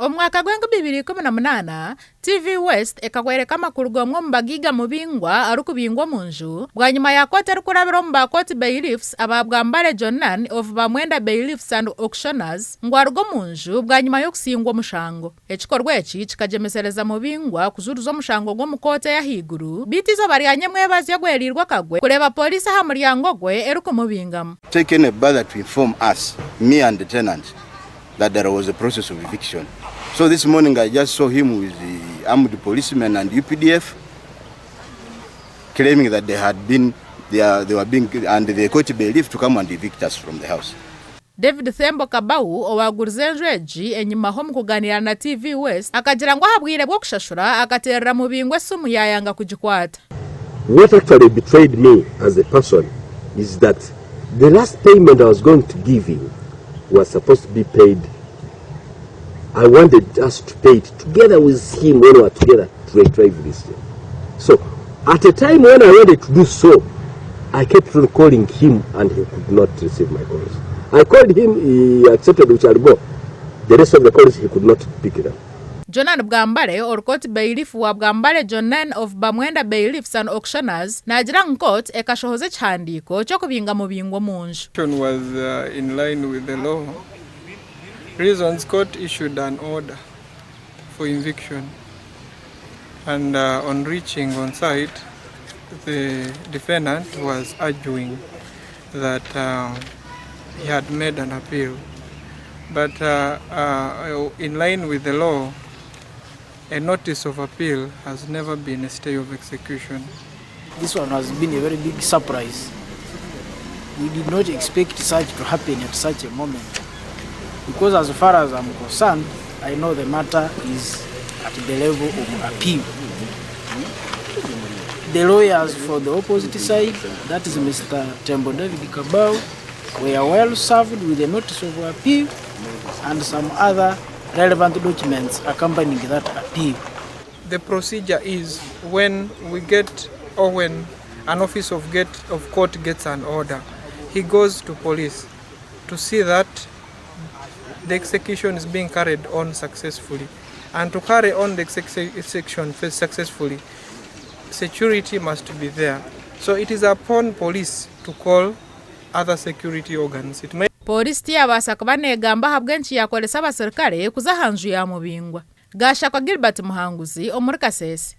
Omwaka gwengu 2018 TV West ekagwereka amakuru gomwe mubagaiga mubingwa arukubingwa munju bwanyuma ya kote rukurabiro mubakoti bailiffs ababwambale Jonan of Bamwenda bailiffs and auctioners ngwarugo munju bwanyuma yokusingwa mushango ekikorwa eki kikajemesereza mubingwa kuzuruza mushango gwo mukote ya higuru bitizo baryanye mwebazi yagwerirwa kagwe kureba polisi ha muryango gwe erukumubingamo taken a bother to inform us, me and the tenant, that there was a process of eviction. So this morning I just saw him with the armed policemen and UPDF claiming that they were being and they got belief to come and evict us from the house. David Thembo Kabau owagurizenjweji enyuma ho mukuganira na TV West akagira ngo habwire bwo kushashura akaterera mu bingwe sumu yayanga kujikwata. What actually betrayed me as a person is that the last payment I was going to give him was supposed to be paid. I wanted us to pay it together with him when we were together to retrieve this thing. So, at a time when I wanted to do so, I kept on calling him and he could not receive my calls. I called him, he accepted, which I'll go. The rest of the calls, he could not pick it up. Jonan Bwambale Orkot bailiff wa Bwambale Jonan of Bamwenda bailiffs and auctioners najira nkot ekashohoze chandiko cyo kubinga mu bingwa munju. Was in line with the law. Reasons court issued an order for eviction, and on reaching on site, the defendant was arguing that he had made an appeal, but in line with the law, a notice of appeal has never been a stay of execution. This one has been a very big surprise. We did not expect such to happen at such a moment. Because as far as I'm concerned, I know the matter is at the level of appeal. The lawyers for the opposite side, that is Mr. Tembo David Kabau, were well served with a notice of appeal and some other relevant documents accompanying that appeal. The procedure is when we get or when an office of court gets an order, he goes to police to see that the execution is being carried on successfully. And to carry on the execution successfully, security must be there. So it is upon police to call other security organs. Polisi tiyabasa kubanegamba habwenchi yakolesa abaserikale kuzahanju ya mubingwa. Gasha kwa Gilbert Muhanguzi omuri Kasese.